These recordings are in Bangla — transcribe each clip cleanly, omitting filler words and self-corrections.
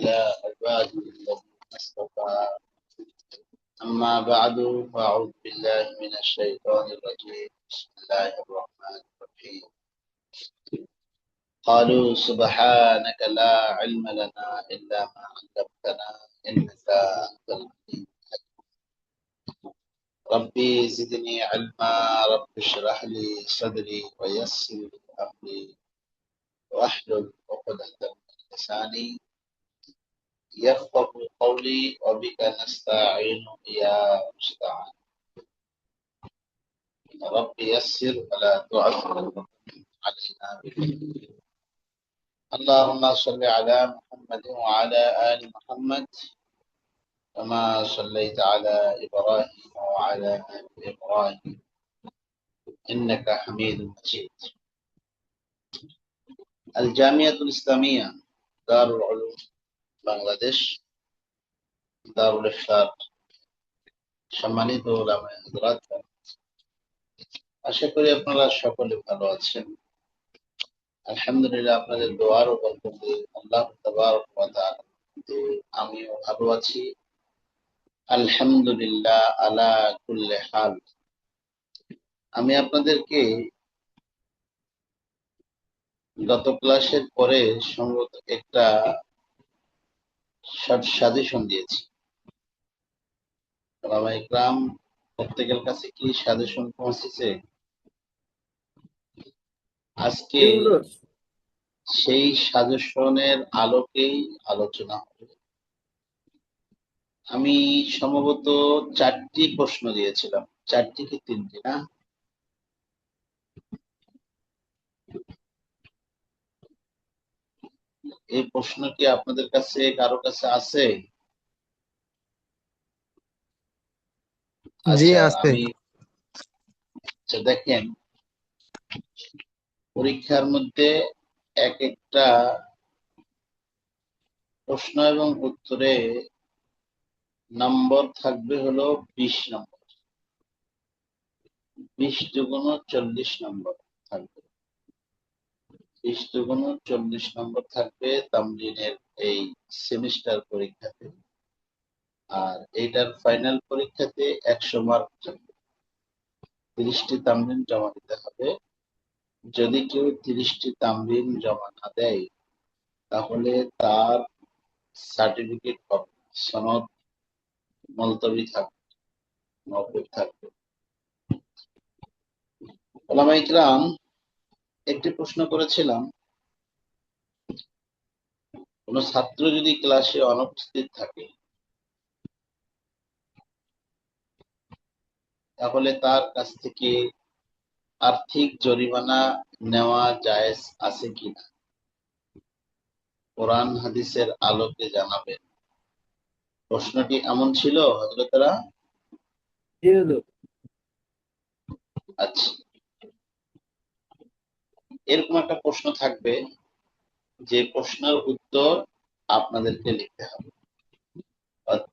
على عباده الذين اصطفى أما بعد فأعوذ بالله من الشيطان الرجيم بسم الله الرحمن الرحيم قالوا سبحانك لا علم لنا إلا ما علمتنا إنك أنت العليم ربي زدني علما رب اشرح لي صدري ويسر لي أمري واحلل عقدة من لساني يفقه قولي وبك نستعين يا مستعان رب يسر ولا تعسر علينا بفضلك اللهم صل على محمد وعلى آل محمد كما صليت على إبراهيم وعلى آل إبراهيم إنك حميد مجيد الجامعة الإسلامية دار العلوم বাংলাদেশ দারুল ইফতার সম্মানিত উলামায়ে হযরত, আশা করি আপনারা সকলে ভালো আছেন। আলহামদুলিল্লাহ, আপনাদের দোয়ার ও বরকতে আল্লাহ তাবারক ওয়া তাআলা আমিও ভালো আছি। আলহামদুলিল্লাহ আলা কুল্লি হাল। আমি আপনাদেরকে গত ক্লাসের পরে সম্ভবত একটা শর্ট সাজেশন দিয়েছি। ওলামা ইকরাম প্রত্যেকের কাছে কি সাজেশন পৌঁছেছে? আজকে সেই সাজেশনের আলোকেই আলোচনা হবে। আমি সম্ভবত 4টি প্রশ্ন দিয়েছিলাম, 4টি কি 3টি না? এই প্রশ্ন কি আপনাদের কাছে কারো কাছে আছে? জি আচ্ছা, আছে। দেখেন, পরীক্ষার মধ্যে এক একটা প্রশ্ন এবং উত্তরে নম্বর থাকবে হলো 20 নম্বর, 20 দুগুণ 40 নম্বর থাকবে। 20 দুগুণ 40 নম্বর থাকবে তামরিনের এই সেমিস্টার পরীক্ষাতে, আর এইটার ফাইনাল পরীক্ষাতে 100 মার্ক থাকবে। 30টি তামরিন জমা দিতে হবে। যদি কেউ 30টি তামরিন জমা না দেয় তাহলে তার সার্টিফিকেট পাবে, সনদ মুলতবি থাকবে, মওকুফ থাকবে। ওলামা ইকরাম একটি প্রশ্ন করেছিলাম, কোন ছাত্র যদি ক্লাসে অনুপস্থিত থাকে তাহলে তার কাছ থেকে আর্থিক জরিমানা নেওয়া জায়েজ আছে কিনা, কোরআন হাদিসের আলোকে জানাবেন। প্রশ্নটি এমন ছিল হযরতরা। আচ্ছা, এরকম একটা প্রশ্ন থাকবে যে প্রশ্নের উত্তর আপনাদেরকে লিখতে হবে।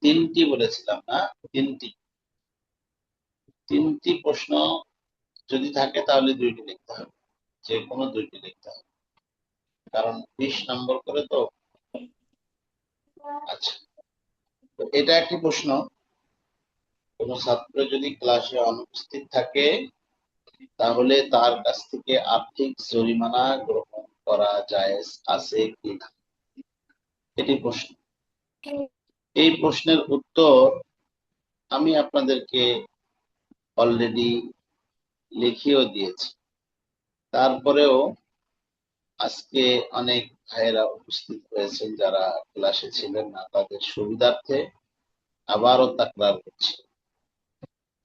3টি বলেছিলাম না? 3টি প্রশ্ন যদি থাকে তাহলে 2টি লিখতে হবে, যে কোনো 2টি লিখতে হবে, কারণ 20 নম্বর করে তো। আচ্ছা, তো এটা একটি প্রশ্ন, কোন ছাত্র যদি ক্লাসে অনুপস্থিত থাকে তাহলে তার কাছ থেকে আর্থিক জরিমানা গ্রহণ করা জায়েজ আছে কিনা, এটি প্রশ্ন। এই প্রশ্নের উত্তর আমি আপনাদেরকে অলরেডি লিখিয়েও দিয়েছি। তারপরেও আজকে অনেক ভাইয়েরা উপস্থিত হয়েছেন যারা ক্লাসে ছিলেন না, তাদের সুবিধার্থে আবারও তাকরার করছি,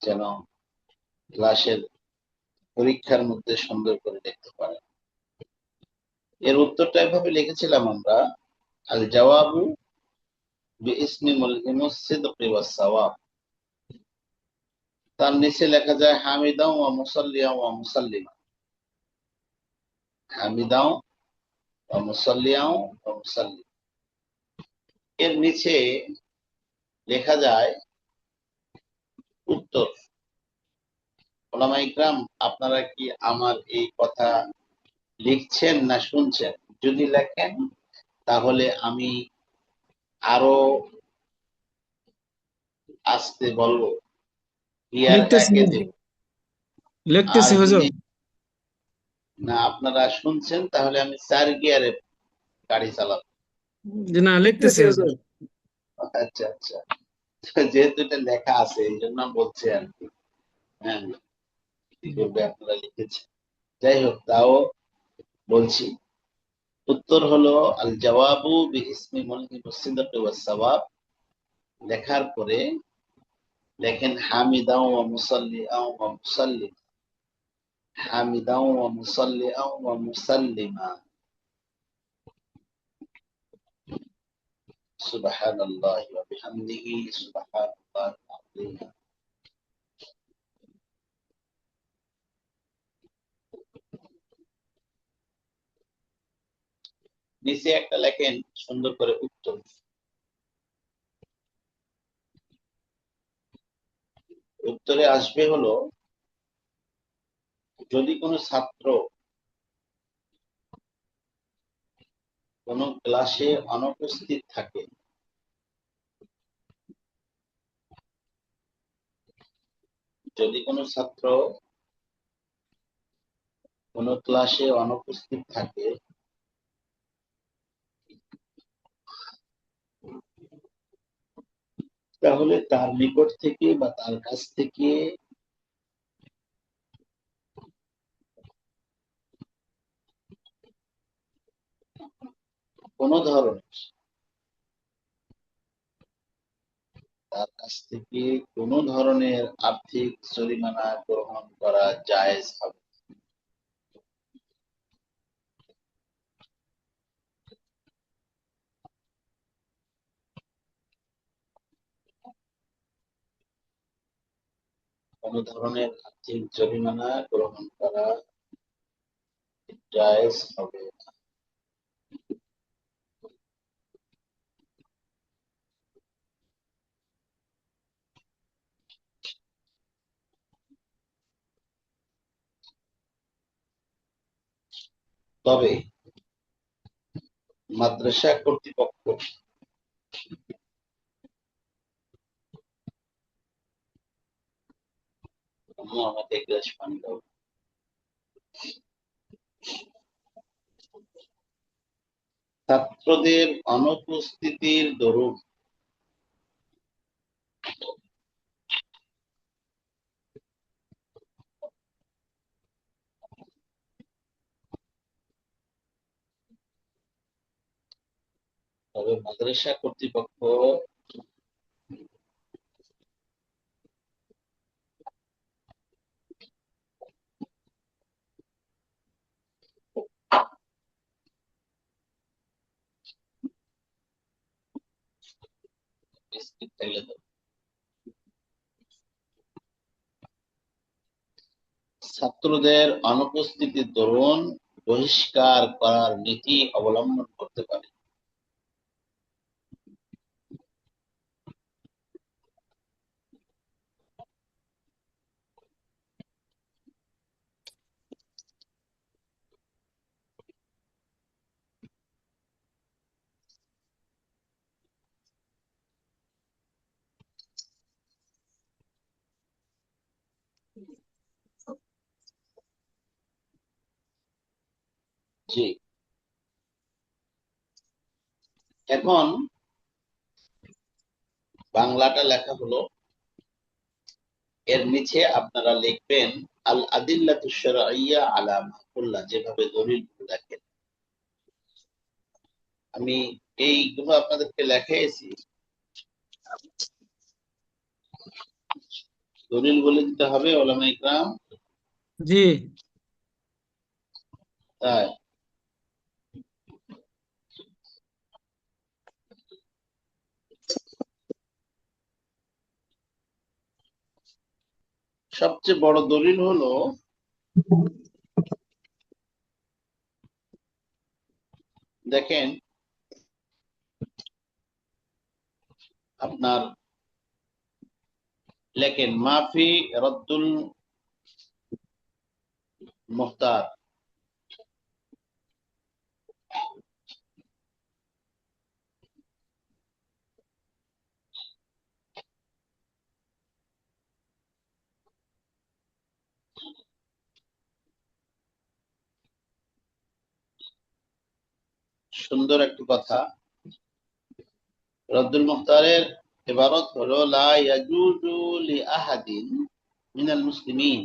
যেন ক্লাসের পরীক্ষার মধ্যে সুন্দর করে লিখতে পারেন। এর উত্তরটা এভাবে লিখেছিলাম আমরা, আল জওয়াবু বিইসমি মুলহিমুস সিদকি ওয়াস সাওয়াব। তার নিচে লেখা যায় হামিদাও ওয়া মুসাল্লিয়াও ওয়া মুসাল্লিমা। হামিদাও ওয়া মুসাল্লিয়াও ওয়া মুসাল্লিমা। এর নিচে লেখা যায় উত্তর। ওলামা ইকরাম, আপনারা কি আমার এই কথা লিখছেন না শুনছেন? যদি লেখেন তাহলে আমি আরো আসতে বলবো, গিয়ার লিখতেছি একে দেব? আর লিখতেছি হুজুর। যদি না আপনারা শুনছেন তাহলে আমি 4 গিয়ারে গাড়ি চালাবো। জি না, লিখতেছি হুজুর। আচ্ছা আচ্ছা, তো যেহেতু এটা লেখা আছে এই জন্য আমি বলছি আর কি। হ্যাঁ, কি করবে, আপনারা লিখেছেন। যাই হোক, তাও বলছি। উত্তর হলো আল জওয়াবু বিইসমি মুলহিমুস সিদক ওয়াস সাওয়াব। লেখার পরে লেখেন হামিদাও ওয়া মুসাল্লিআও ওয়া মুসাল্লিম। হামিদাও ওয়া মুসাল্লিআও ওয়া মুসাল্লিমা। সুবহানাল্লাহি ওয়া বিহামদিহি সুবহানাল্লাহিল আযীম। নিচে একটা লেখেন সুন্দর করে উত্তর। উত্তরে আসবে হলো, যদি কোনো ছাত্র কোনো ক্লাসে অনুপস্থিত থাকে, যদি কোনো ছাত্র কোনো ক্লাসে অনুপস্থিত থাকে, তাহলে তার নিকট থেকে বা তার কাছ থেকে কোনো ধরনের তার কাছ থেকে কোনো ধরনের আর্থিক জরিমানা গ্রহণ করা জায়েজ হবে। কোনো ধরনের আর্থিক জরিমানা গ্রহণ করা জায়েজ হবে না। তবে মাদ্রাসা কর্তৃপক্ষ আমাকে এক গ্লাস পানি দাও। ছাত্রদের অনুপস্থিতির দরুন তবে মাদ্রাসা কর্তৃপক্ষ ছাত্রদের অনুপস্থিতির দরুন বহিষ্কার করার নীতি অবলম্বন করতে পারে। জি, এখন বাংলাটা লেখা হলো, এর নিচে আপনারা লিখবেন আল আদিল্লাতু শারঈয়্যা আলা মা কুল্লা, যেভাবে দলিল দেখেন। আমি এইগুলো আপনাদেরকে লেখাইছি, দলিল বলে দিতে হবে ওলামা ইকরাম। জি। তাই সবচেয়ে বড় দলিল হলো, দেখেন আপনার লেখেন মাফি রদ্দুল মুখতার। সুন্দর একটি কথা। রদ্দুল মুখতারের ইবারত হলো লা ইয়াজুজু লি আহাদিন মিনাল মুসলিমিন,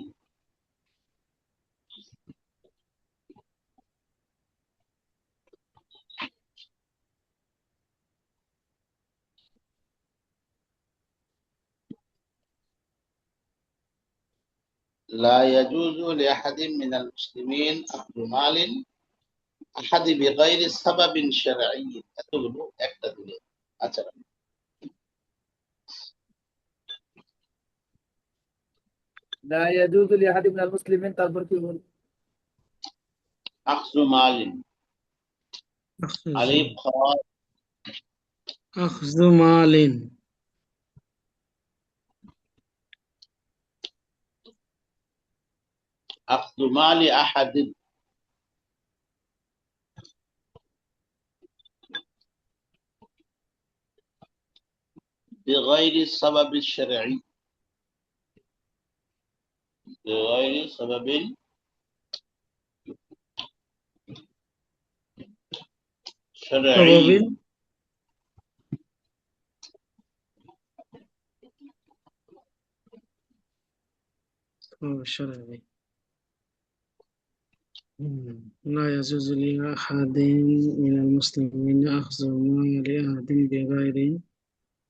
লা ইয়াজুজু লি আহাদিন মিনাল মুসলিমিন আখযু মালিন আহাদি বিগাইরি সাবাবিন শারঈয়্যিন। এতগুলো একটা দিলে। আচ্ছা, লা ইয়াজুজু লিআহাদিন মিনাল মুসলিমিন, তারপর কি বল? আখযু মালিন, আলিফ খ أخذ مال. আখযু মালি আহাদিন বিগাইরি সাবাবিন শারঈ, বিগাইরি সাবাবিন শারঈ। سبب شرعي. لا يجوز لأحد من المسلمين أخذ مال أحد بغير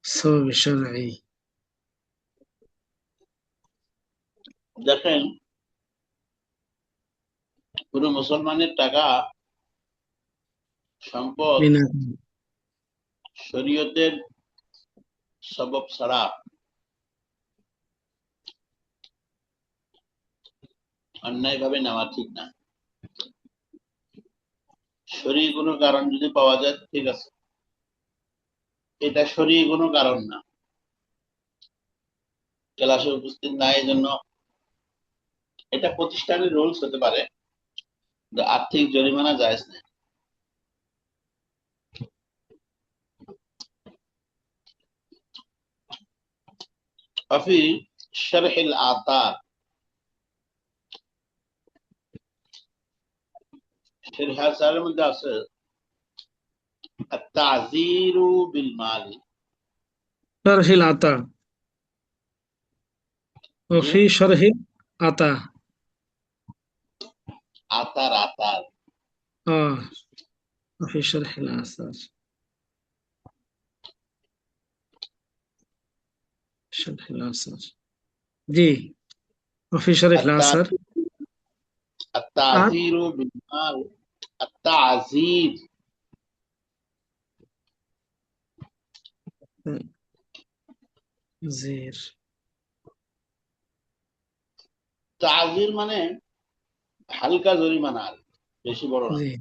سبب شرعي. দেখেন, কোন মুসলমানের টাকা সম্পদ بنا শরীয়তের সবব ছাড়া অন্যায়ভাবে নেওয়া ঠিক না। শরীর কোনো কারণ যদি পাওয়া যায় ঠিক আছে, এটা শরীর কোনো কারণ না, ক্লাসে উপস্থিত না, এই জন্য এটা প্রতিষ্ঠানের রুলস হতে পারে, কিন্তু আর্থিক জরিমানা জায়েজ নেই। وفي شرح الآثار، شرح الآثار মধ্যে আছে التعذير بالمال। شرح العطاء وفي شرح العطاء. আতার আতার وفي شرح الآثار. شرح الآثار جي. وفي شرح الآثار التعذير بالمال، التعذير زير. তাজির মানে হালকা জরিমানা, আর বেশি বড় না। زي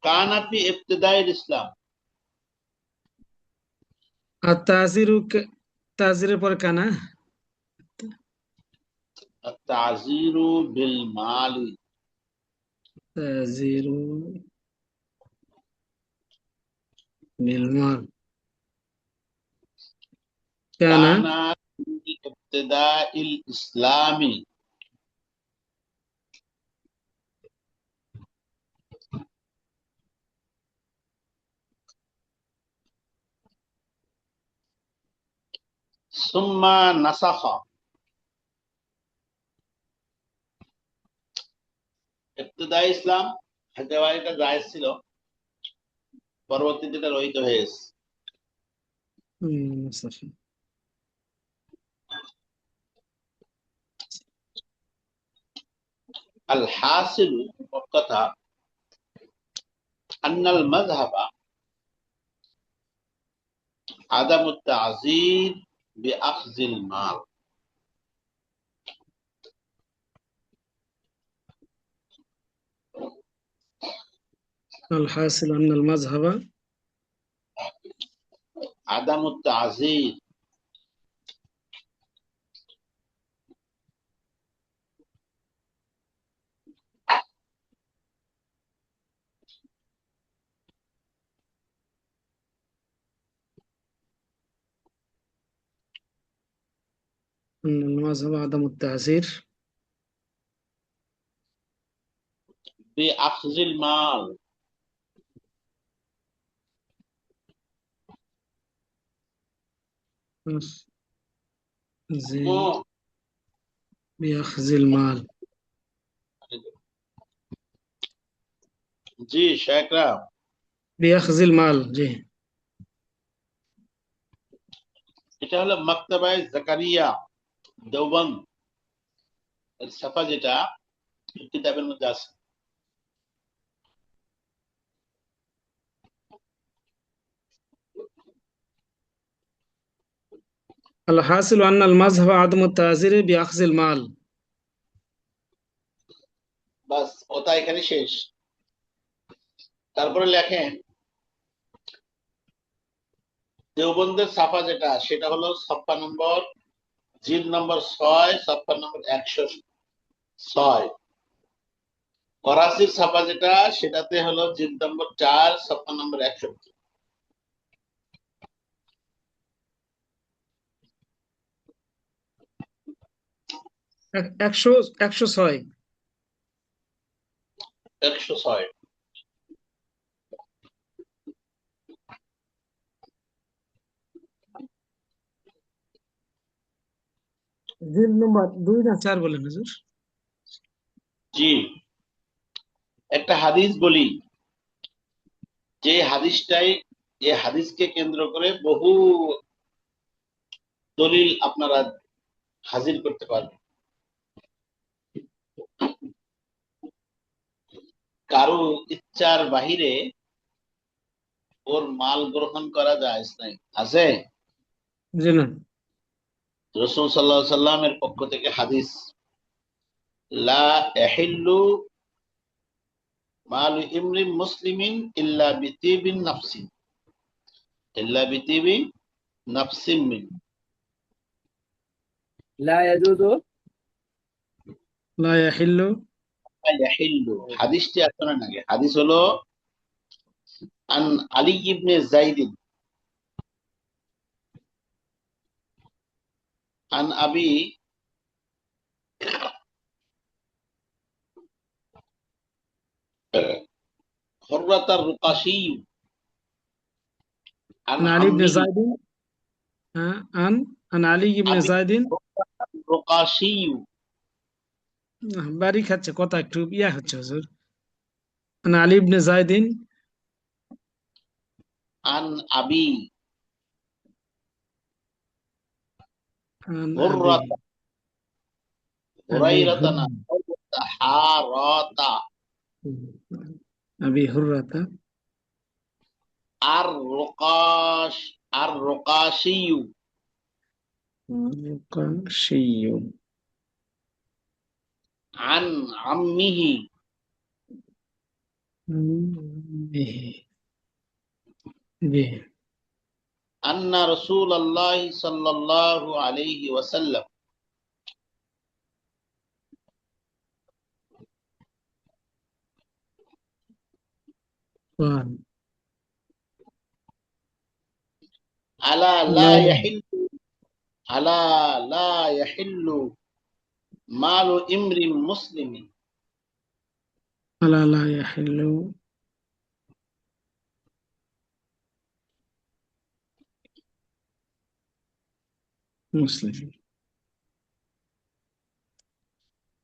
কানা ফি ইবতিদাইল ইসলাম, التعزير تعزير পর কানা التعذير بالمال تعزير بالمال كان কানা ফি ইবতিদাইল ইসলামি সুম্মা নাসাখা। ইবতিদাই ইসলাম একেবারে এটা জায়েজ ছিল, পরবর্তীতে এটা রহিত হয়ে গেছে। صحيح. আল হাসিলু, কথা আন্নাল মাযহাবা আদামুত তাযীর বিআখযিল মাল। الحاصل أن المذهب আদামুত তাযীর أن المذهب عدم التعزير বিআখযিল মাল। জি ও, বিআখযিল মাল। জি শেখরা, বিআখযিল মাল, জি। এটা হলো মাকতাবায়ে জাকারিয়া দেওবন্দ এর ছাপা, যেটা কিতাবের মধ্যে আছে। আল হাসিল আন্নাল মাযহাব আদমু তাযির বিআখযিল মাল। বাস, ওটা এখানে শেষ। তারপরে লেখেন দেওবন্দের ছাপা যেটা, সেটা হলো ছাপ্পা নম্বর, জিল নম্বর 6, ছাপ্পা নম্বর 106। করাচির ছাপা যেটা, সেটাতে হলো জিল নম্বর 4, ছাপ্পা নম্বর 61। 106। 106। জিল নম্বর 2 না 4 বলেন হুজুর? জি, একটা হাদিস বলি, যে হাদিসটাই, এই হাদিসকে কেন্দ্র করে বহু দলিল আপনারা হাজির করতে পারবেন। কারো ইচ্ছার বাহিরে ওর মাল গ্রহণ করা যায় নাই, আছে? জি না। রাসূল সাল্লাল্লাহু আলাইহি সাল্লামের পক্ষ থেকে হাদিস, লা ইয়াহিল্লু মালু ইমরিন মুসলিমিন ইল্লা বিতিবিন নাফসিন, ইল্লা বিতিবি নাফসিন মিন। لا يجوز লা ইয়াহিল্লু। লা ইয়াহিল্লু, হাদিসটি আপনার নাকি হাদিস হলো আন আলী ইবনে যায়েদ আন আবি হুররাতার রুকাশী আন عن علي بن আম্মিহি, زيد. عن علي بن আবি زيد. রুকাশী বাড়ি খাচ্ছে, কথা একটু ইয়া হচ্ছে হুজুর। عن علي بن زيد. আন আবি عن أبي. হুররাতা, أبي হুরাইরাতা না, هرة. হারাতা, أبي هرة. আর রুকাশ, আর রুকাশী القرشي. আন আম্মিহি به. به. আন্না রাসূলুল্লাহ সাল্লাল্লাহু আলাইহি ওয়াসাল্লাম قال আলা লা لا. ইয়াহিল্লু, আলা লা ইয়াহিল্লু মালু ইমরিন মুসলিমিন, ألا لا يحل مسلم.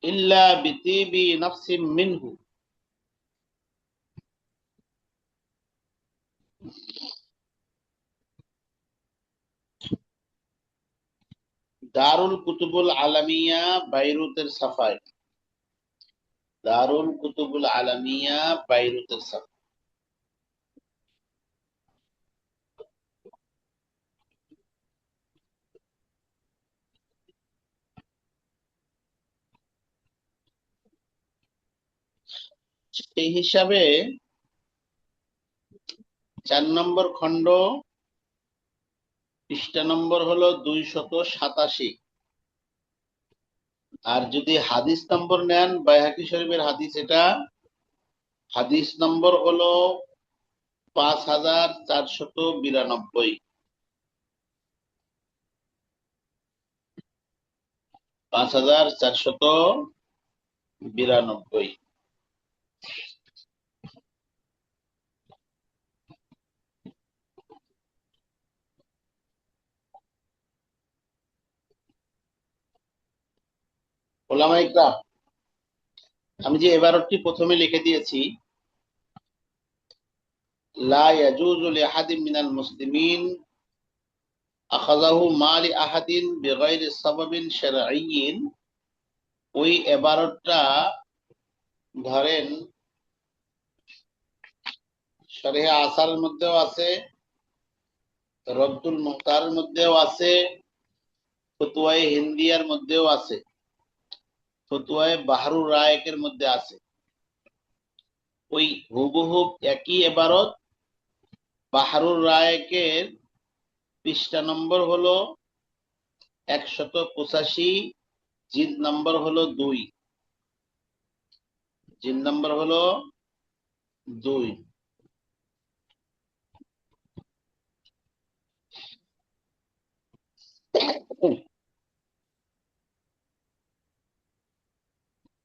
ইল্লা বিতিবি নাফসিন মিনহু, দারুল কুতুবুল আলামিয়া বাইরুতের সাফায়, দারুল কুতুবুল আলামিয়া বাইরুতের সাফায়। সেই হিসাবে 4 নম্বর খণ্ড, পৃষ্ঠা নম্বর হলো 287। আর যদি হাদিস নম্বর নেন, বাইহাকি শরীফের হাদিস, এটা হাদিস নম্বর হলো 5492, 5492। ওলামা ইকরাম, আমি যে এবারটি প্রথমে লিখে দিয়েছি, লা ইয়াজুজু লিআহাদিন মিনাল মুসলিমিন আখাযাহু মালি আহাদিন বিগাইরি সাবাবিন শারঈয়্যিন, ওই এবারটা ধরেন শরীহে আসারের মধ্যেও আছে, রদ্দুল মুখতারের মধ্যেও আছে, ফতুয়ায়ে হিন্দিয়ার মধ্যেও আছে, ফতুয়ায়ে বাহরুর রায়েকের মধ্যে আছে। ওই হুবহু একই এবারত বাহরুর রায়েকের পৃষ্ঠা নম্বর হলো 185, জিলদ নম্বর হলো 2, জিলদ নম্বর হলো 2।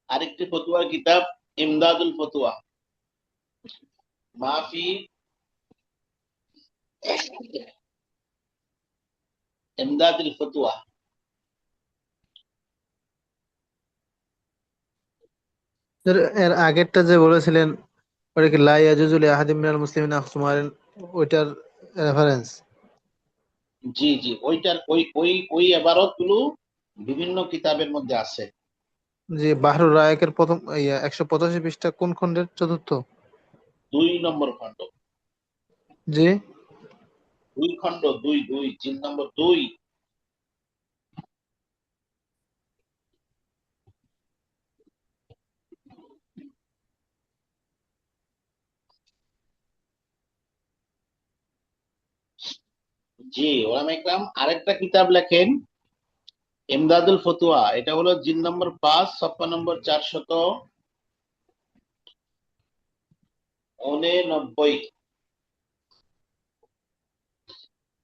আরেকটি ফতুয়ার কিতাব ইমদাদুল ফতুয়া, মাফি ইমদাদুল ফতুয়া। স্যার, এর আগেরটা যে বলেছিলেন ওটা কি লা ইয়াজুজু লিআহাদিন মিনাল মুসলিমিনা আখসুমারিন, ওইটার রেফারেন্স? জি জি, ওইটার ওই ওই ওই এবারত গুলো বিভিন্ন কিতাবের মধ্যে আছে। যে বাহরুর রায়েকের প্রথম 185 পৃষ্ঠা কোন খণ্ডের চতুর্থ? 2 নম্বর খণ্ড, জি 2 খণ্ড, 2 2, জিলদ নম্বর 2। জি, ওলামা ইকরাম আরেকটা কিতাব লেখেন ইমদাদুল ফতুয়া, এটা হলো জিলদ নম্বর 5, সফা নম্বর 489,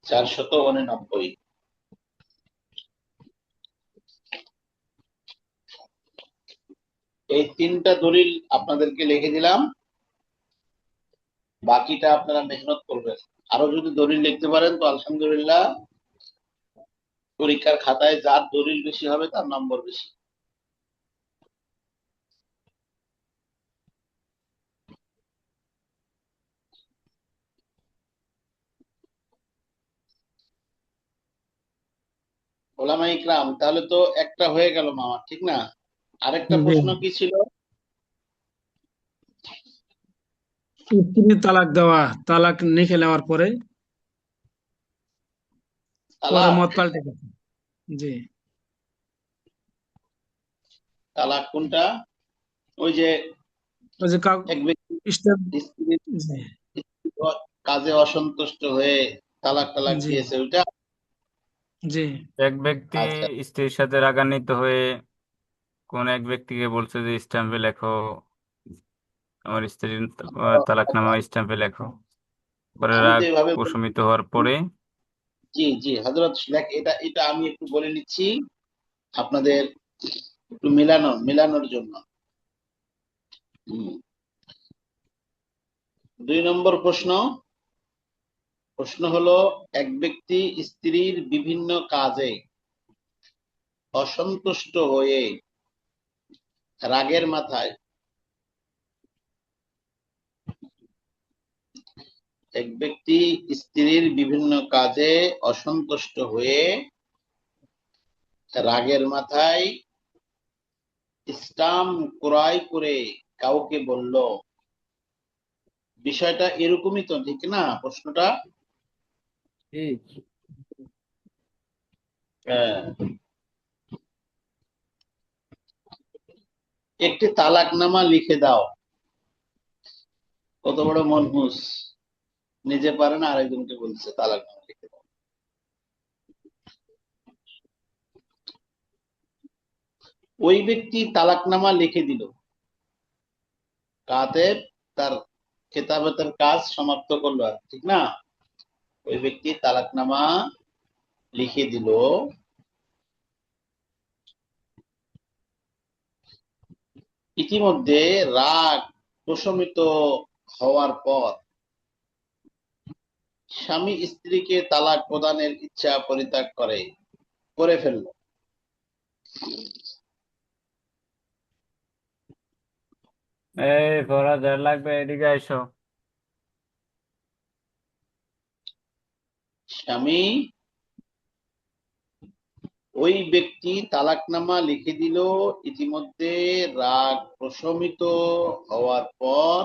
489। এই 3টা দলিল আপনাদেরকে লিখে দিলাম, বাকিটা আপনারা মেহনত করবেন। আরো যদি দলিল লিখতে পারেন তো আলহামদুলিল্লাহ, পরীক্ষার খাতায় যার দলিল বেশি হবে তার নম্বর বেশি। ওলামা ইকরাম, তাহলে তো একটা হয়ে গেল মামা, ঠিক না? আরেকটা জি। প্রশ্ন কি ছিল? স্ত্রী তালাক দেওয়া, তালাক লিখে নেওয়ার পরে তালাক, মত পাল্টে গেছে। জি তালাক কোনটা? ওই যে ওই যে এক ব্যক্তি স্টেপ। স্ত্রীর জি কাজে অসন্তুষ্ট হয়ে তালাক টালাক জি দিয়েছে, ওইটা? জি এক ব্যক্তি আচ্ছা স্ত্রীর সাথে রাগান্বিত হয়ে কোন এক ব্যক্তিকে বলছে যে স্ট্যাম্পে লেখো, আমার স্ত্রীর তালাকনামা স্ট্যাম্পে লেখো। পরে আমি তো রাগ এভাবে প্রশমিত হওয়ার পরে জি জি হযরত, এটা এটা আমি একটু বলে নিচ্ছি আপনাদের একটু মিলানোর জন্য। 2 নম্বর প্রশ্ন, প্রশ্ন হলো, এক ব্যক্তি স্ত্রীর বিভিন্ন কাজে অসন্তুষ্ট হয়ে রাগের মাথায়, এক ব্যক্তি স্ত্রীর বিভিন্ন কাজে অসন্তুষ্ট হয়ে রাগের মাথায় স্টাম্প ক্রয় করে কাউকে বলল, বিষয়টা এরকমই তো, ঠিক না প্রশ্নটা? ঠিক। হ্যাঁ। একটি তালাকনামা লিখে দাও। কত বড় মনহুস, নিজে পারে না আরেকজনকে বলছে তালাকনামা লিখে দাও। ওই ব্যক্তি তালাকনামা লিখে দিল, কাতেব তার খেতাবতের কাজ সমাপ্ত করলো, আর ঠিক না? ওই ব্যক্তি তালাকনামা লিখে দিল, ইতিমধ্যে রাগ প্রশমিত হওয়ার পর স্বামী স্ত্রীকে তালাক প্রদানের ইচ্ছা পরিত্যাগ করে ফেলল। এই পড়া যার লাগবে এদিকে আইসো। স্বামী ওই ব্যক্তি তালাকনামা লিখে দিল, ইতিমধ্যে রাগ প্রশমিত হওয়ার পর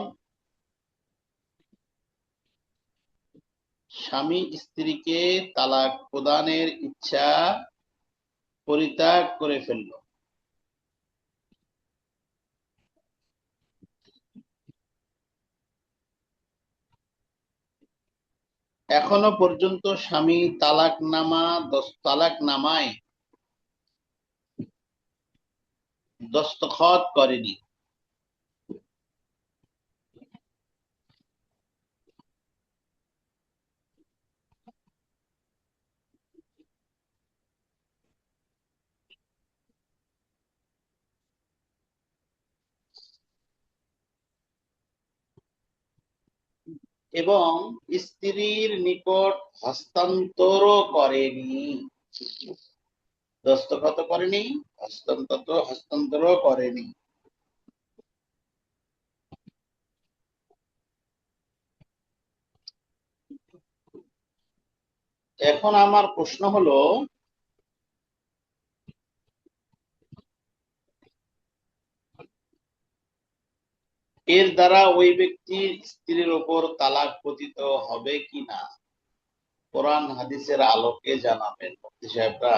স্বামী স্ত্রীকে তালাক প্রদানের ইচ্ছা পরিত্যাগ করে ফেলল। এখনো পর্যন্ত স্বামী তালাকনামায় দস্তখত করেনি। এবং স্ত্রীর নিকট হস্তান্তরও করেনি। দস্তখত করেনি, হস্তান্তরও করেনি। এখন আমার প্রশ্ন হলো, এর দ্বারা ওই ব্যক্তির স্ত্রীর ওপর তালাক পতিত হবে কিনা, কোরআন হাদিসের আলোকে জানাবেন মুফতি সাহেবরা।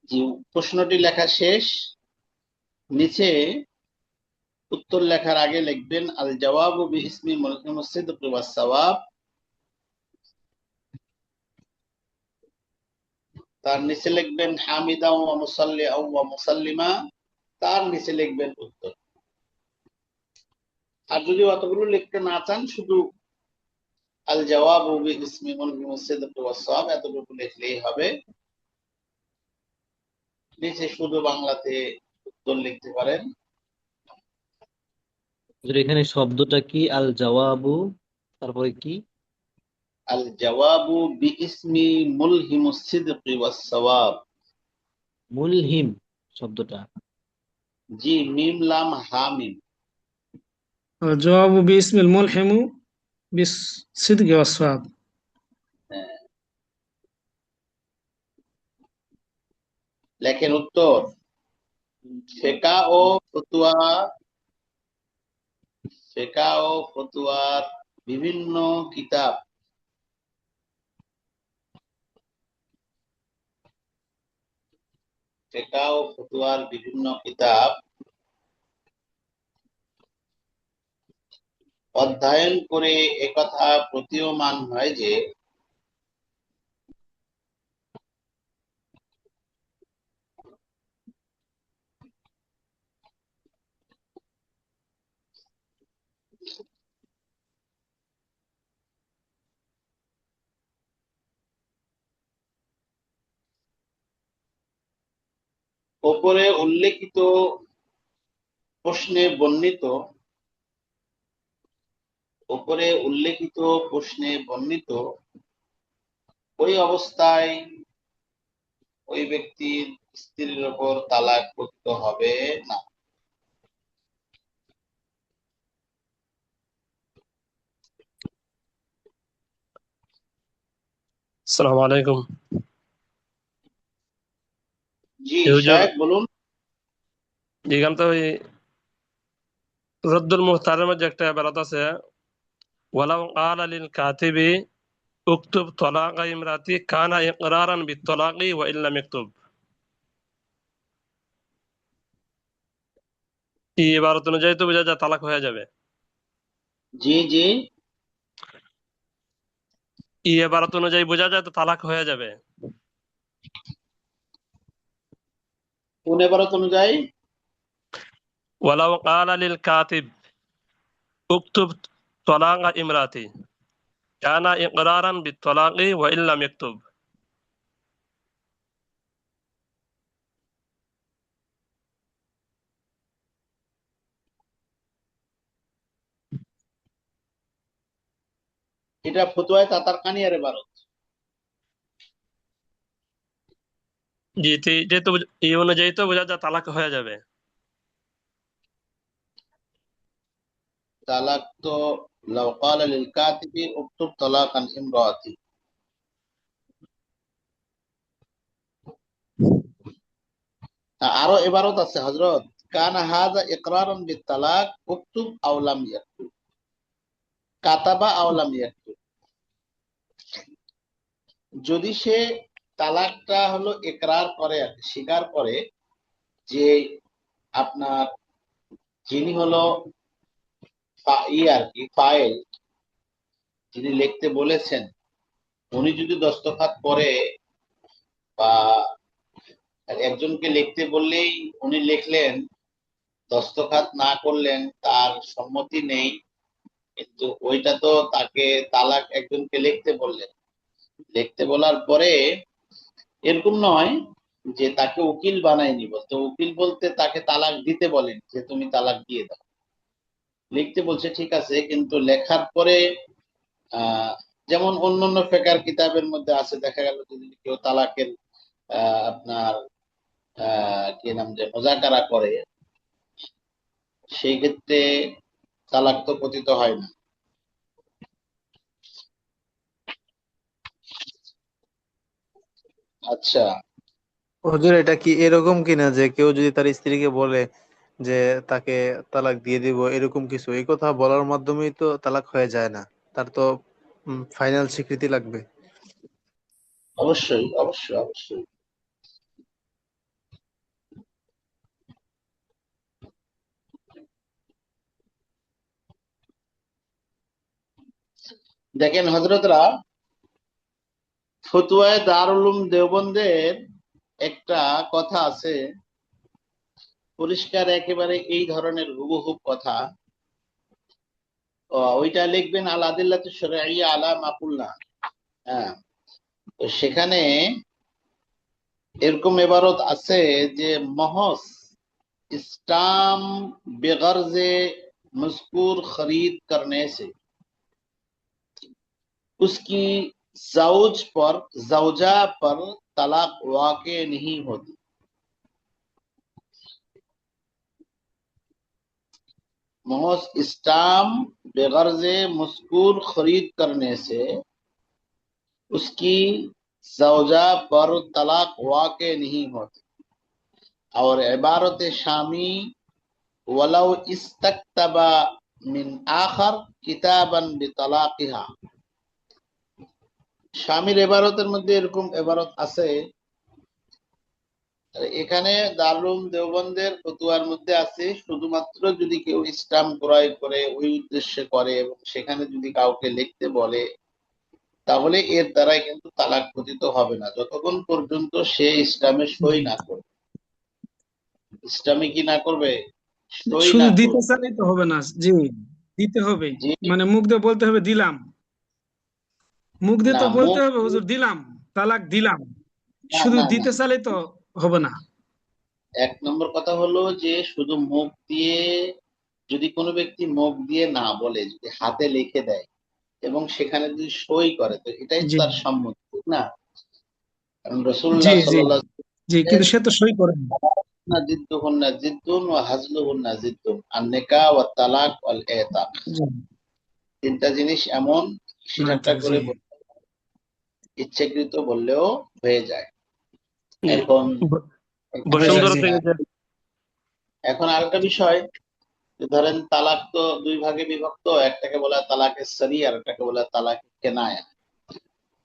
জি, প্রশ্নটি লেখা শেষ। নিচে উত্তর লেখার আগে লিখবেন আল জওয়াবু বিইসমি মুলহিমুস সিদকি ওয়াস সাওয়াব। তার নিচে লিখবেন হামিদা ওয়া মুসাল্লিআ ওয়া মুসাল্লিমা। তার নিচে লিখবেন উত্তর। আর যদি অতগুলো লিখতে না চান, শুধু আল জওয়াবু বিইসমি মুলহিমুস সিদকি ওয়াস সাওয়াব এতটুকু লিখলেই হবে। নিচে শুধু বাংলাতে উত্তর লিখতে পারেন। হুজুর, এখানে শব্দটা কি? আল জাওয়াবু, তারপরে কি? আল জওয়াবু বিইসমি মুলহিমুস সিদকি ওয়াস সাওয়াব। মুলহিম শব্দটা। জি, মিম লাম হা মিম। الجواب باسم الملحم بالصدق والصواب. হ্যাঁ, লেখেন উত্তর। ফিকহ ও ফতোয়া ফতোয়ার বিভিন্ন কিতাব অধ্যয়ন করে একথা প্রতীয়মান হয় যে ওপরে উল্লেখিত প্রশ্নে বর্ণিত ওই অবস্থায় ওই ব্যক্তির স্ত্রীর উপর তালাক পতিত হবে না। আসসালামু আলাইকুম। জি হুজুর, সাহেব বলুন। এখান তো ওই রদ্দুল মুখতারের মধ্যে একটা বেলাত আছে, ওয়ালাউ ক্বালা লিল কাতিবি উকতুব তালাকা ইমরাতি কানা ইকরারান বিত্তালাকি ওয়া ইল্লাম ইয়াকতুব। এই ইবারত অনুযায়ী তো বোঝা যায় তালাক হয়ে যাবে। জি জি, এই ইবারত অনুযায়ী বোঝা যায় তো তালাক হয়ে যাবে। কোন ইবারত অনুযায়ী? ওয়ালাউ ক্বালা লিল কাতিব উকতুব তালাকা ইমরাতি কানা ইকরারান বিত্তালাকি ওয়া ইল্লাম ইয়াকতুব। এটা ফতুয়ায় তাতারকানিয়ার ইবারত। জি, যেহেতু এই অনুযায়ী তো বোঝা যায় তালাক হয়ে যাবে। তালাক তো লাউ ক্বালা লিল কাতিবি উকতুব তালাকান ইমরাতি, আরো ইবারত আছে হযরত, কানা হাযা ইকরারান বিত তালাক উকতুব আও লাম ইয়াকতুব, কাতাবা আও লাম ইয়াকতুব। যদি সে তালাকটা হলো ইকরার করে, আর কি স্বীকার করে, যে আপনার যিনি হলো আর কি ফাইল, যিনি লিখতে বলেছেন, উনি যদি দস্তখত করে, বা একজনকে লিখতে বললেই উনি লিখলেন, দস্তখত না করলেন, তার সম্মতি নেই, কিন্তু ওইটা তো তাকে তালাক, একজনকে লিখতে বললেন, লিখতে বলার পরে এরকম নয় যে তাকে উকিল বানায়নি, বলতে উকিল বলতে তাকে তালাক দিতে বলেন, যে তুমি তালাক দিয়ে দাও। লিখতে বলছে ঠিক আছে, কিন্তু লেখার পরে যেমন অন্যান্য ফিকহের কিতাবের মধ্যে আছে, দেখা গেল যদি কেউ তালাকের আপনার কি নাম, যে মুযাকারা করে, সেই ক্ষেত্রে তালাক তো পতিত হয় না। আচ্ছা, হুজুর এটা কি এরকম কিনা যে কেউ যদি তার স্ত্রীকে বলে যে তাকে তালাক দিয়ে দিব, এরকম কিছু, এই কথা বলার মাধ্যমেই তো তালাক হয়ে যায় না, তার তো ফাইনাল স্বীকৃতি লাগবে। অবশ্যই অবশ্যই অবশ্যই। দেখেন হযরতরা, ফতুয়ায়ে দারুল উলুম দেওবন্দের একটা কথা আছে, পরিষ্কার একেবারে এই ধরনের হুবহু কথা। ওইটা লিখবেন আল আদিল্লাতু শরঈয়া আলা মা কুলনা। হ্যাঁ, তো সেখানে এরকম ইবারত আছে যে महज स्टाम बेगर्जे मज़कूर खरीद करने से उसकी ज़ौज पर ज़ौजा पर तलाक वाक़े नहीं होती। महज स्टाम बेगर्जे मज़कूर खरीद करने से उसकी ज़ौजा पर तलाक वाक़े नहीं होती। और इबारत शामी वलौ इस्तक्तबा मिन आखर किताबन बितलाकिहा, স্বামীর এবারতের মধ্যে এরকম এবারত আছে। এখানে দারুল দেওবন্দের ফতুয়ার মধ্যে আছে, শুধুমাত্র যদি কেউ স্টাম্প ক্রয় করে ওই উদ্দেশ্যে করে এবং সেখানে যদি কাউকে লিখতে বলে, তাহলে এর দ্বারাই কিন্তু তালাক পতিত হবে না, যতক্ষণ পর্যন্ত সে স্টামে সই না করবে। স্টামে কি না করবে? সই শুধু না দিতে করবে। চাইলেই তো হবে না, জি, দিতে হবে, জি, মানে মুখ দিয়ে বলতে হবে দিলাম, মুখ দিয়ে না তো বলতে মুখ, হবে হুজুর দিলাম, তালাক দিলাম, না শুধু না না, দিতে চাইলেই তো হবে না। এক নম্বর কথা হলো যে শুধু মুখ দিয়ে, যদি কোনো ব্যক্তি মুখ দিয়ে না বলে, যদি হাতে লিখে দেয় এবং সেখানে যদি সই করে, তো এটাই তো জি তার সম্মতি, ঠিক না? কারণ জি রাসূলুল্লাহ জি সাল্লাল্লাহু জি, আলাইহি কিন্তু সে তো সই করেন। ওয়াসাল্লাম জিদ্দুহুন্না জিদ্দুন ওয়া হাজলুহুন্না জিদ্দুন, আন-নিকাহ ওয়াত তালাক ওয়াল ইতাক, জি, তিনটা জিনিস এমন, সেটা একটা রাইট, করে জি ইচ্ছাকৃত বললেও হয়ে যায়। জি, এখন হয়ে যায়, বসুন্ধরা জি থেকে যে এখন আরেকটা বিষয়, যে ধরেন তালাক তো দুই ভাগে বিভক্ত, একটাকে বলা হয় তালাকে সরি, আর একটাকে বলা হয় তালাকে কেনায়া।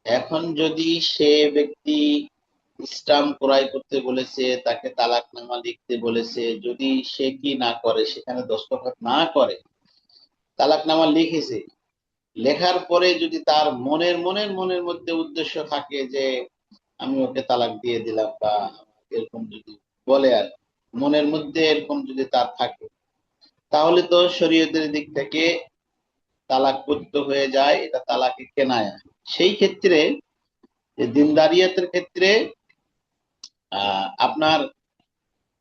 এখন যদি সে ব্যক্তি স্টাম্প ক্রয় করতে বলেছে, তাকে তালাকনামা লিখতে বলেছে, যদি সে কি না করে, সেখানে দস্তখত না করে, তালাকনামা লিখেছে, লেখার পরে যদি তার মনের মনের মনের মধ্যে উদ্দেশ্য থাকে যে আমি ওকে তালাক দিয়ে দিলাম, বা এরকম যদি বলে, আর মনের মধ্যে এরকম যদি তার থাকে, তাহলে তো শরীয়তের দিক থেকে তালাক পতিত হয়ে যায়, এটা তালাকে কেনায়া। সেই ক্ষেত্রে দিনদারিয়াতের ক্ষেত্রে আপনার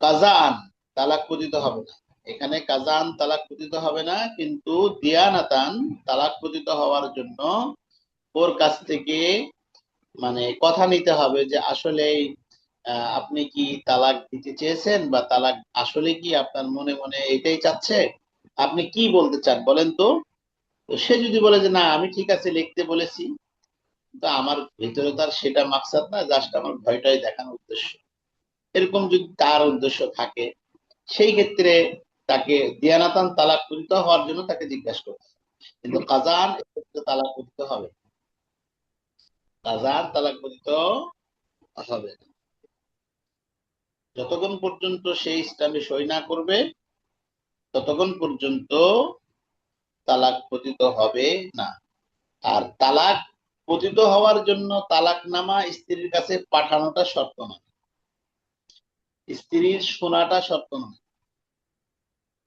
কাজাআন তালাক পতিত হবে না। এখানে কাজাআন তালাক পতিত হবে না, কিন্তু দিয়ানাতান তালাক পতিত হওয়ার জন্য ওর কাছ থেকে মানে কথা নিতে হবে যে আসলে আপনি কি তালাক দিতে চেয়েছেন, বা তালাক আসলে কি আপনার মনে মনে এটাই চাচ্ছে, আপনি কি বলতে চান বলেন তো। তো সে যদি বলে যে না আমি ঠিক আছে লিখতে বলেছি, তো আমার ভিতরে তার সেটা মাকসাদ না, জাস্ট আমার ভয়টাই দেখানোর উদ্দেশ্য, এরকম যদি তার উদ্দেশ্য থাকে, সেই ক্ষেত্রে তাকে দিয়ানাতান তালাক পতিত হওয়ার জন্য তাকে জিজ্ঞাসা করতে হবে। কিন্তু কাজান এক্ষেত্রে তালাক পতিত হবে, কাজান তালাক পতিত হবে না। যতক্ষণ পর্যন্ত সেই ইসলামে সই না করবে ততক্ষণ পর্যন্ত তালাক পতিত হবে না। আর তালাক পতিত হওয়ার জন্য তালাকনামা স্ত্রীর কাছে পাঠানোটা শর্ত নয়, স্ত্রীর শোনাটা শর্ত নয়।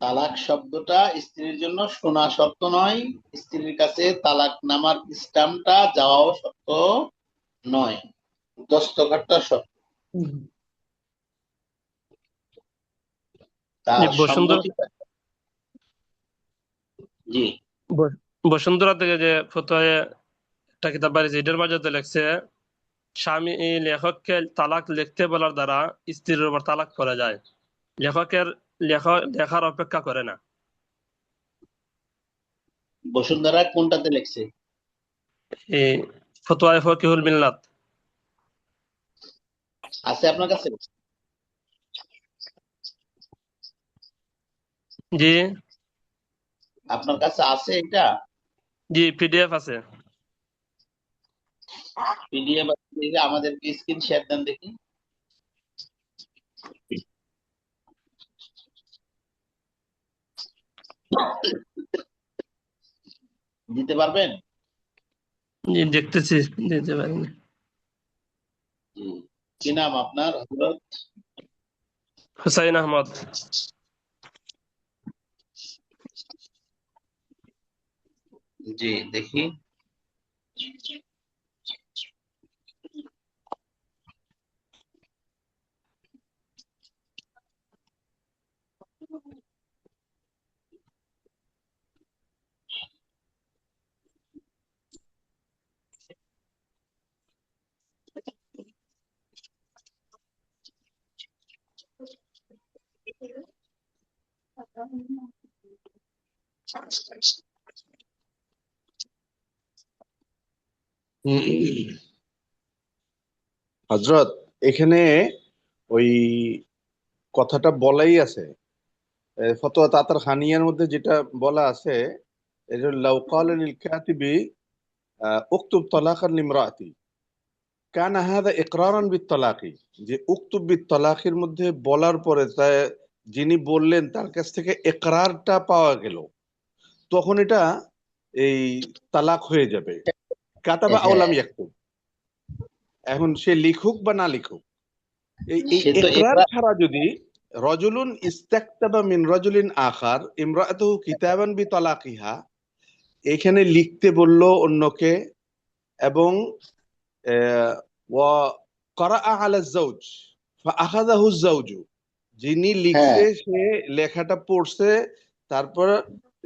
তালাক শব্দটা স্ত্রীর জন্য শোনা শর্ত নয়, স্ত্রীর কাছে তালাকনামার স্ট্যাম্পটা যাওয়াও শর্ত নয়, দস্তখতটা শর্ত। তার বসুন্ধরা সম্মতি। জি। বসুন্ধরা থেকে যে ফতোয়ায় একটা কিতাব বাড়িছে, এটার মাঝে তো লেখছে স্বামী লেখককে তালাক লিখতে বলার দ্বারা স্ত্রীর উপর তালাক পড়ে যায়, লেখকের লেখার অপেক্ষা করে না। বসুন্ধরা কোনটাতে লেখছে? এই ফতোয়ায়ে ফকিহুল মিল্লাত আছে আপনার কাছে? জি আপনার কাছে আছে এটা? জি পিডিএফ আছে। পিডিএফ আমাদেরকে স্ক্রিন শেয়ার দেন দেখি। দিতে পারবেন? জি দেখতেছি, দিতে পারিনি। জি। কি নাম আপনার হযরত? হুসাইন আহমদ। জি দেখি। হযরত, এখানে ওই কথাটা বলাই আছে, ফতোয়া তাতার খানিয়ার মধ্যে যেটা বলা আছে, এটা লাউ ক্বালা লিল কাতিবি উকতুব তালাকান লিমরাতি কানা হাযা ইকরারান বিত তালাকি, যে উকতুব বিত তালাকের মধ্যে বলার পরে যিনি বললেন তার কাছ থেকে ইকরারটা পাওয়া গেল, তখন এটা এই তালাক হয়ে যাবে। কাতাবা হ্যাঁ, আওলাম ইয়াকতুব, এখন সে লিখুক বা না লিখুক, এই সে তো ইকরার একবার। ছাড়া যদি রজুলুন ইস্তাকতাবা মিন রাজুলিন আখার ইমরাআতুহু কিতাবান বিতালাকিহা, এখানে লিখতে বলল অন্যকে, এবং ওয়া ক্বারাআ আলা যাওজ ফাআখাযাহু যাওজু, যিনি হ্যাঁ, লিখছে সে লেখাটা পড়ছে, তারপর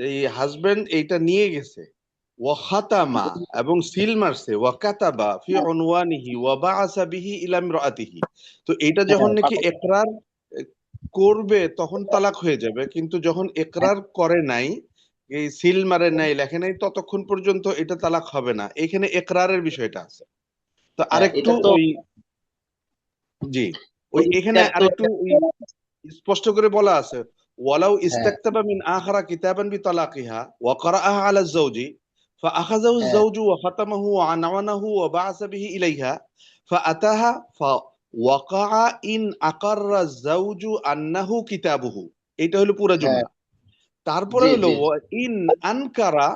এই হাজবেন্ড এইটা নিয়ে গেছে, ওয়া খাতামা, এবং সিল মারছে, ওয়া কাতাবা ফি উনওয়ানিহি ওয়া বাআসা বিহি ইলা ইমরাআতিহি। তো এটা যখন নাকি হ্যাঁ, ইকরার করবে তখন তালাক হয়ে যাবে, কিন্তু যখন ইকরার করে নাই, এই সিল মারে নাই, লেখে নাই, ততক্ষণ পর্যন্ত এটা তালাক হবে না। এখানে ইকরারের বিষয়টা আছে। তো আরেকটু এটা তো ওই, জি, ওই এখানে পরিষ্কার তো। আরেকটু ওই স্পষ্ট করে বলা আছে, ওয়ালাউ হ্যাঁ, ইস্তাকতাবা মিন আখারা কিতাবান বিতালাকিহা ওয়া ক্বারাআহা আলা যাওজি ফাআখাযাহু হ্যাঁ, যাওজু ওয়া খাতামাহু ওয়া আনওয়ানাহু ওয়া বাআসা বিহি ইলাইহা ফাআতাহা ফাওয়াকাআ ইন আকাররা যাওজু আন্নাহু কিতাবুহু। এটা হলো পুরো হ্যাঁ, জুমলা। তারপরে জি হলো জি ওয়া ইন আনকারা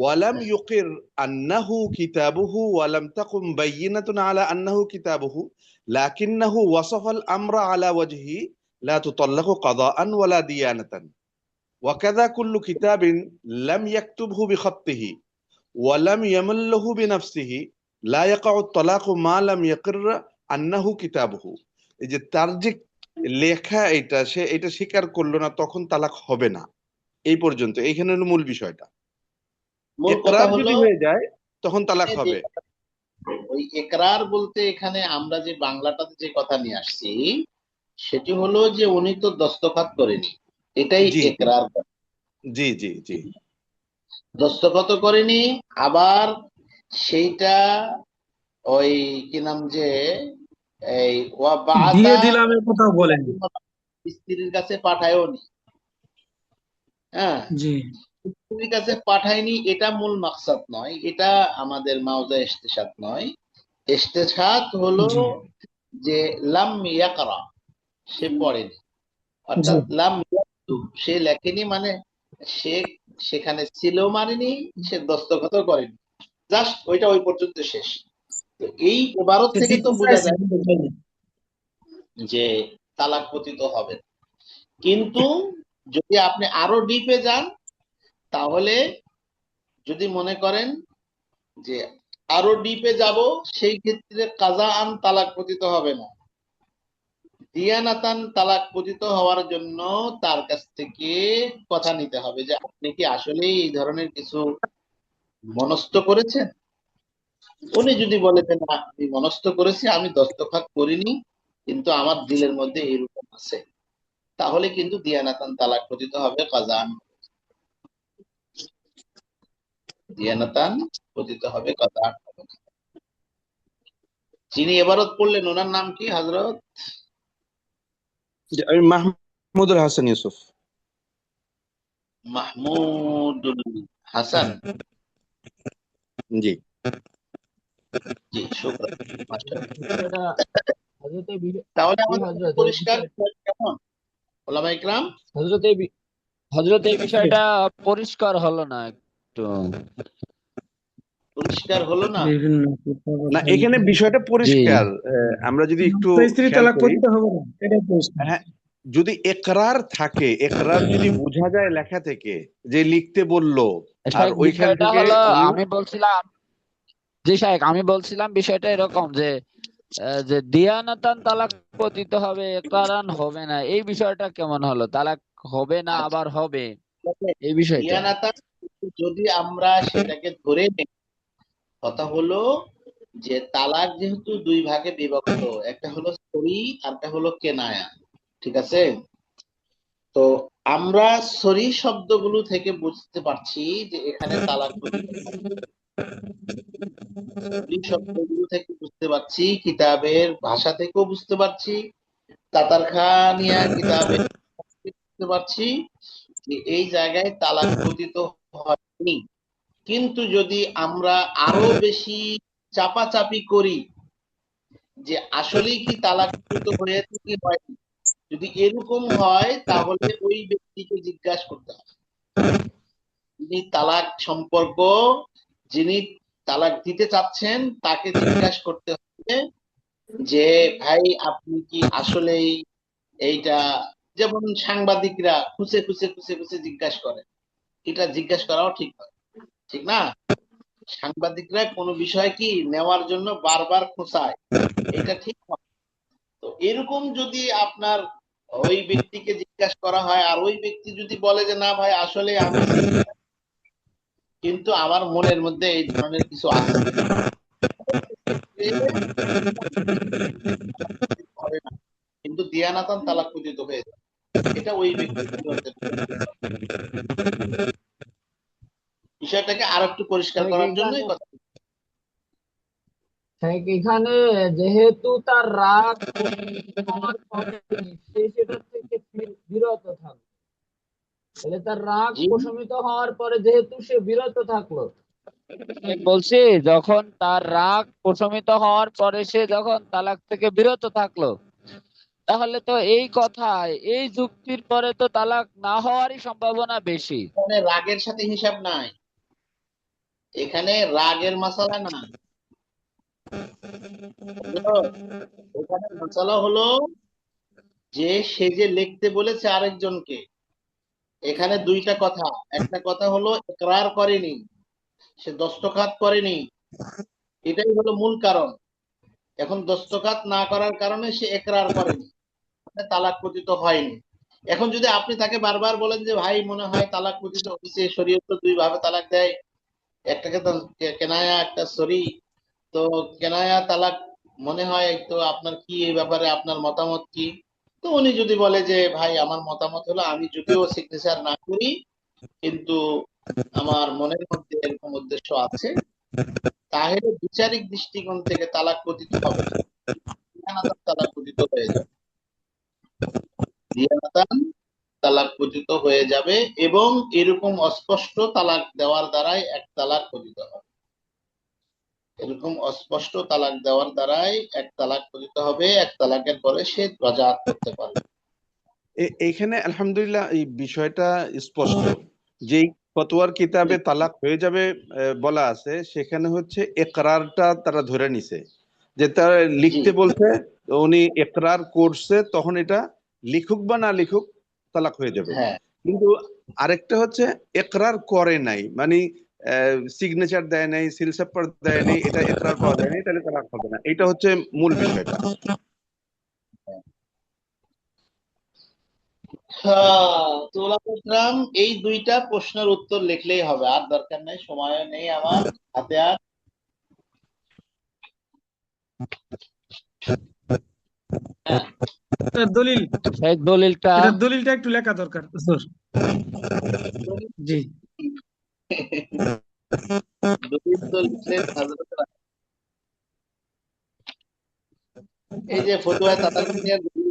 ওয়ালাম ইউকির আন্নাহু কিতাবুহু ওয়ালাম তাকুম বাইয়িনাতুন আলা আন্নাহু কিতাবুহু লাকিন্নাহু ওয়াসাফাল আমরা আলা ওয়াজহি লা তুতাল্লাকু কাদাআন ওয়ালা দিয়ানাতান ওয়াকাযা কুল্লু কিতাবিন লাম ইয়াকতুবহু বিখাত্তিহি ওয়ালাম ইয়ামাল্লাহু বিনাফসিহি লা ইয়াকাউ আত-তালাকু মা লাম ইয়াকির আন্নাহু কিতাবুহু। এই যে তার যে লেখা, এটা সে এটা স্বীকার করলো না, তখন তালাক হবে না। এই পর্যন্ত, এইখানে হলো মূল বিষয়টা। মূল কথা ইকরার হলো। যদি হয়ে যায় তখন তালাক যে হবে। ওই একরার বলতে এখানে আমরা যে বাংলাটাতে যে কথা নিয়ে আসছি সেটি হলো যে উনি তো দস্তখত করেনি, এটাই জি একরার। জি জি জি দস্তখত করেনি, আবার সেইটা ওই কি নাম যে এই ওয়া দিয়ে বাআতা দিলাম এ কথাও বলেন। স্ত্রীর কাছে পাঠায়ও নি। হ্যাঁ, জি স্ত্রীর কাছে পাঠায়নি, এটা মূল মাকসাদ নয়, এটা আমাদের মাওজা ইস্তেসাত নয়। ইস্তেসাত হলো জি যে লাম ইয়াকরা, সে পড়েনি, জি অর্থাৎ লাম ইয়াকতুব, সে লেখেনি, মানে সে সেখানে ছিল মানেনি, সে দস্তখত করেনি, জাস্ট ওইটা ওই পর্যন্ত শেষ। তো এই ইবারত সে থেকে তো দিতে বোঝা চাইছে যায় কিন্তু দেয়নি। যে তালাক পতিত হবে। কিন্তু যদি আপনি আরো ডিপে যান, তাহলে যদি মনে করেন যে আরো ডিপে যাব, সেই ক্ষেত্রে কাজা আন তালাক পতিত হবে না, দিয়ানাতান তালাক পতিত হওয়ার জন্য তার কাছ থেকে কথা নিতে হবে যে আপনি কি আসলেই এই ধরনের কিছু মনস্থ করেছেন। উনি যদি বলে যে না, আমি মনস্থ করেছি, আমি দস্তখত করিনি, কিন্তু আমার দিলের মধ্যে এরকম আছে, তাহলে কিন্তু দিয়ানাতান তালাক পতিত হবে, কাজান দিয়ানাতান পতিত হবে, কাজান হবে না। যিনি এবারত পড়লেন ওনার নাম কি হযরত? জি, আমি মাহমুদুল হাসান ইউসুফ। মাহমুদুল হাসান। জি জি, শুকরান, মাশাআল্লাহ। বিষয়টা হযরত তাহলে জি আমাদের কাছে হযরত এই পরিষ্কার বিষয় কেমন ওলামা ইকরাম? হযরত এই বিষয়টা পরিষ্কার হলো না একটু। পরিষ্কার হলো না? বিভিন্ন না, এখানে বিষয়টা জি পরিষ্কার। আমরা যদি একটু তো স্ত্রী খেয়াল তালাক করি, পতিত হবে না, এটাই প্রশ্ন। হ্যাঁ, যদি একরার থাকে, একরার যদি বোঝা যায় লেখা থেকে যে লিখতে বললো, আর শাইখ ওইখান বিষয়টা থেকে হলো উনি আমি বলছিলাম বিষয়টা এরকম যে যে দিয়ানাতান তালাক পতিত হবে, একরারান হবে না, এই বিষয়টা কেমন হলো? তালাক হবে না আচ্ছা, আবার হবে, তবে এই বিষয়টা। দিয়ানাতান যদি আমরা সেটাকে ধরে নিই, কথা হলো যে তালাক যেহেতু দুই ভাগে বিভক্ত, একটা হলো সরি আর একটা হলো কেনায়া, ঠিক আছে? তো আমরা সরি শব্দগুলো থেকে বুঝতে পারছি যে এখানে তালাক পতিত হবে। সরি শব্দগুলো থেকে বুঝতে পারছি, কিতাবের ভাষা থেকেও বুঝতে পারছি, তাতারখানিয়া কিতাবে বুঝতে পারছি যে এই জায়গায় তালাক পতিত হয়নি। কিন্তু যদি আমরা আরো বেশি চাপাচাপি করি যে আসলেই কি তালাক পতিত হয়েছে কি হয়নি, যদি এরকম হয় তাহলে ওই ব্যক্তিকে জিজ্ঞাসা করতে হবে, যিনি তালাক সম্পর্ক, যিনি তালাক দিতে চাচ্ছেন তাকে জিজ্ঞাসা করতে হবে যে ভাই আপনি কি আসলেই এইটা, যেমন সাংবাদিকরা খুঁজে খুঁজে খুঁজে খুঁজে জিজ্ঞাসা করে, এটা জিজ্ঞাসা করাও ঠিক নয়, ঠিক না? সাংবাদিকরা কোনো বিষয় কি নেওয়ার জন্য বারবার খোঁচায়, এটা ঠিক নয়। তো এরকম যদি আপনার ওই ব্যক্তিকে জিজ্ঞাসা করা হয়, আর ওই ব্যক্তি যদি বলে যে না ভাই আসলে আমি চিনি না, কিন্তু আমার মনের মধ্যে এই ধরনের কিছু আছে, হবে না, কিন্তু দিয়ানাতান তালাক পতিত হয়ে যায়, এটা ওই ব্যক্তির সিদ্ধান্তের উপর নির্ভর করে। বিষয়টাকে আর একটু পরিষ্কার শাইখ করার এখানে জন্যই কথা। শাইখ এখানে যেহেতু তার রাগ হওয়ার পরে সে সেটা থেকে বিরত থাকলো, তাহলে তার রাগ জি, প্রশমিত হওয়ার পরে যেহেতু সে বিরত থাকলো, বলছি যখন তার রাগ প্রশমিত হওয়ার পরে সে যখন তালাক থেকে বিরত থাকলো, তাহলে তো এই কথায় এই যুক্তির পরে তো তালাক না হওয়ারই সম্ভাবনা বেশি। এখানে রাগের সাথে হিসাব নাই, এখানে রাগের মশালা না, বুঝলো? এখানে মশালা হলো যে সে যে লিখতে বলেছে আরেকজনকে, এখানে দুইটা কথা, একটা কথা হলো ইকরার করেনি, সে দস্তখত করেনি, এটাই হলো মূল কারণ। এখন দস্তখত না করার কারণে সে ইকরার করেনি, মানে তালাক পতিত হয়নি। এখন যদি আপনি তাকে বারবার বলেন যে ভাই মনে হয় তালাক পতিত হয়েছে, শরীয়ত তো দুই ভাবে তালাক দেয়, একটাকে তো কেনায়া, একটা সরি। তো কেনায়া তালাক মনে হয়, তো আপনার কি এই ব্যাপারে আপনার মতামত কি? তো উনি যদি বলে যে ভাই আমার মতামত হলো, আমি যদিও সিগনেচার না করি কিন্তু আমার মনের মধ্যে এরকম উদ্দেশ্য আছে, তাহলে বিচারিক দৃষ্টিকোণ থেকে তালাক পতিত হবে না, বিধানাতন তালাক পতিত হয়ে যাবে, বিধানাতন তালাক পতিত হয়ে যাবে। এবং এরকম অস্পষ্ট তালাক দেওয়ার দ্বারাই এক তালাক পতিত হবে, এরকম অস্পষ্ট তালাক দেওয়ার দ্বারাই এক তালাক পতিত হবে। এক তালাকের পরে সে রাজাত করতে পারবে। এইখানে আলহামদুলিল্লাহ এই বিষয়টা স্পষ্ট। যেই ফতোয়ার কিতাবে তালাক হয়ে যাবে বলা আছে, সেখানে হচ্ছে ইকরারটা তারা ধরে নিছে, যে তারা জি লিখতে বলছে, উনি ইকরার করছে, তখন এটা লিখুক বা না লিখুক তালাক হয়ে যাবে। হ্যাঁ, কিন্তু আরেকটা হচ্ছে ইকরার করে নাই, মানে সিগনেচার দেয় নাই, সিল পেপার দেয় নাই, এটা ইকরার পাওয়া যায় নাই, তাহলে তালাক হবে না। এটা হচ্ছে মূল বিষয়টা। হ্যাঁ, তো ওলামায়ে কেরাম এই দুইটা প্রশ্নের উত্তর লিখলেই হবে, আর দরকার নেই, সময় নেই আমার হাতে আর। হ্যাঁ, এটার দলিল, সেই দলিলটা এটার দলিলটা একটু লেখা দরকার হুজুর। জি। দলিল তো লিখলেন হযরতরা। এই যে ফতুয়া তালাক নিয়ে দলিল,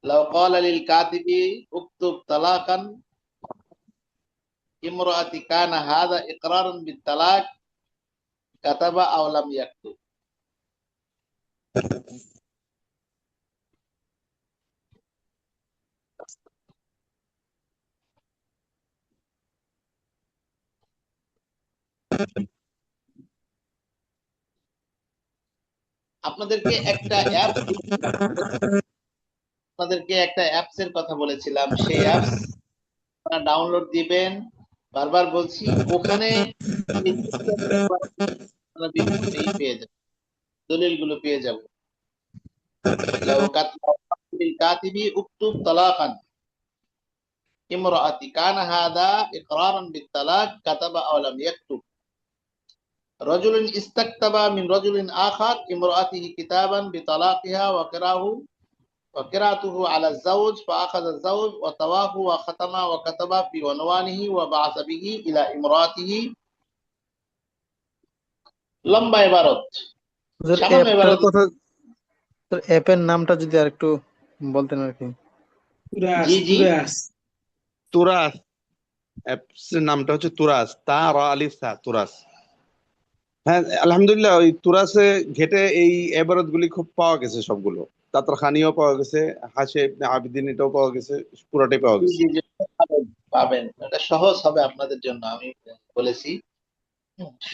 লাউ ক্বালা লিল কাতিবি উকতুব তালাকান ইমরাতি কানা হাযা ইকরারান বিত তালাক কাতাবা আও লাম ইয়াকতুব। আপনাদেরকে একটা অ্যাপ, আপনাদেরকে একটা অ্যাপস এর কথা বলেছিলাম, সেই অ্যাপস আপনারা ডাউনলোড দিবেন। বারবার বলছি, ওখানে আপনারা বিভিন্ন পেয়ে যাবেন, দলিলগুলো পেয়ে যাবেন। লাউ কাতাবা লিল কাতিবি উকতুব তালাকান ইমরাতি কানা হাযা ইকরারান বিত তালাক কাতাবা আও লাম ইয়াকতুব। রজুলুন ইস্তাকতাবা মিন রজুলিন আখার ইমরাতিহি কিতাবান বিতালাকিহা وقراءته على الزوج فأخذ الزوج وتواه وختم وكتب في عنوانه وبعث به إلى امرأته। লম্বা ইবারত, হুজুর সামান্য অ্যাপটার ইবারত। কথা, অ্যাপের নামটা যদি আরেকটু বলতেন আর কি। তুরাস, জি জি, তুরাস। তুরাস, অ্যাপসের নামটা হচ্ছে তুরাস, তা র আলিফ সা, তুরাস। হ্যাঁ, আলহামদুলিল্লাহ ওই তুরাসে ঘেটে এই এবারত গুলি খুব পাওয়া গেছে, সবগুলো। তাতরখানিও পাওয়া গেছে, হাশে ইবনে আবিদিন এটাও পাওয়া গেছে, পুরাটাই পাওয়া জি গেছে। জি জি, পাবেন পাবেন। এটা সহজ হবে আপনাদের জন্য, আমি বলেছি,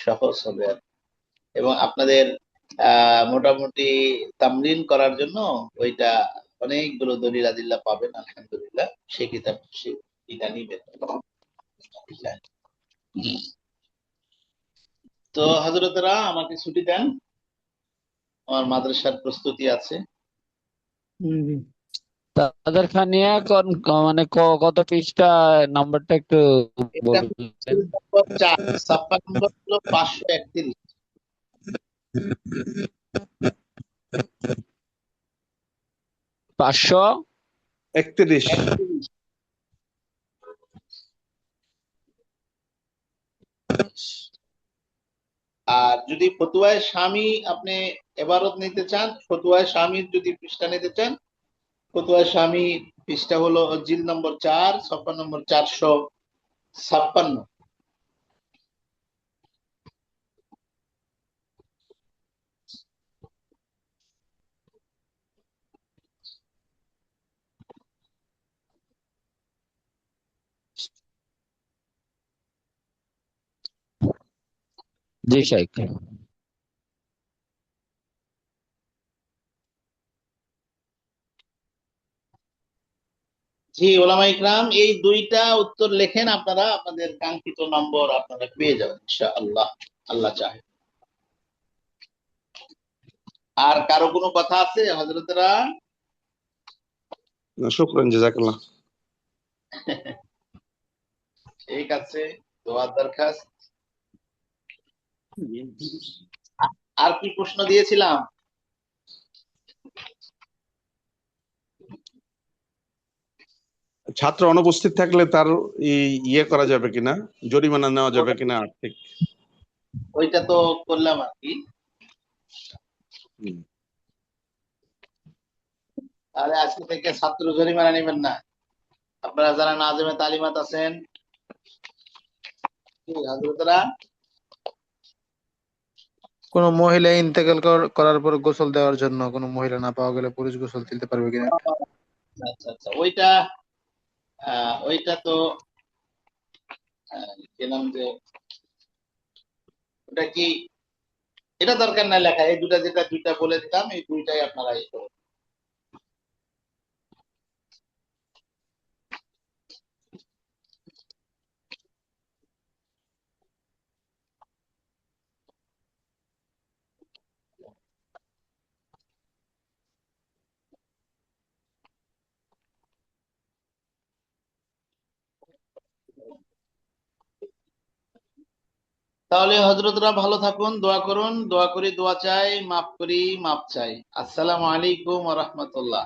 সহজ হবে। এবং আপনাদের মোটামুটি তামরিন করার জন্য ওইটা অনেকগুলো দলিল আদিল্লাহ পাবেন আলহামদুলিল্লাহ। সেই কিতাব, এটা নিবেন। তো হযরতেরা আমাকে ছুটি দেন, আমার মাদ্রাসার প্রস্তুতি আছে। জি। তাদের খানিয়া মানে কত পৃষ্ঠা, নাম্বারটা একটু এটা হচ্ছে বলবেন? নম্বর 4, ছাপ্পা নম্বর হলো 531। 31। আর যদি ফতুয়ায় স্বামী আপনি এবারত নিতে চান, ফতুয়ায় স্বামীর যদি পৃষ্ঠা নিতে চান, ফতুয়ায় স্বামী পৃষ্ঠা হলো জিল নম্বর 4, ছাপ্পা নম্বর 456। জি শাইখ। জি ওলামা ইকরাম, এই দুইটা উত্তর লেখেন আপনারা, আপনাদের কাঙ্ক্ষিত নম্বর আপনারা পেয়ে যাবেন ইনশাআল্লাহ, আল্লাহ চাহে। আর কারো কোনো কথা আছে হযরতেরা? শুকরান, জাযাকাল্লাহ। ঠিক আছে, দোয়ার দরখাস্ত। আর কি প্রশ্ন দিয়েছিলাম? ছাত্র অনুপস্থিত থাকলে তার ইয়ে করা যাবে কিনা, জরিমানা নেওয়া যাবে কিনা আর্থিক? ওইটা তো করলাম আর কি। হুম। তাহলে আজকে থেকে ছাত্র জরিমানা নেবেন না। আপনারা যারা নাজেমে তালিমাত আছেন, হযরতরা, কোনো মহিলা ইন্তেকাল করার পর গোসল দেওয়ার জন্য কোনো মহিলা না পাওয়া গেলে পুরুষ গোসল দিতে পারবে কিনা? আচ্ছা আচ্ছা, ওইটা ওইটা তো কি নাম যে, ওটা কি, এটা দরকার নাই লেখা। এই দুইটা বলে দিলাম, এই দুইটাই আপনারা এই করুন। তাহলে হযরতরা ভালো থাকুন, দোয়া করুন, দোয়া করি দোয়া চাই, মাফ করি মাফ চাই। আসসালামু আলাইকুম ওয়া রাহমাতুল্লাহ।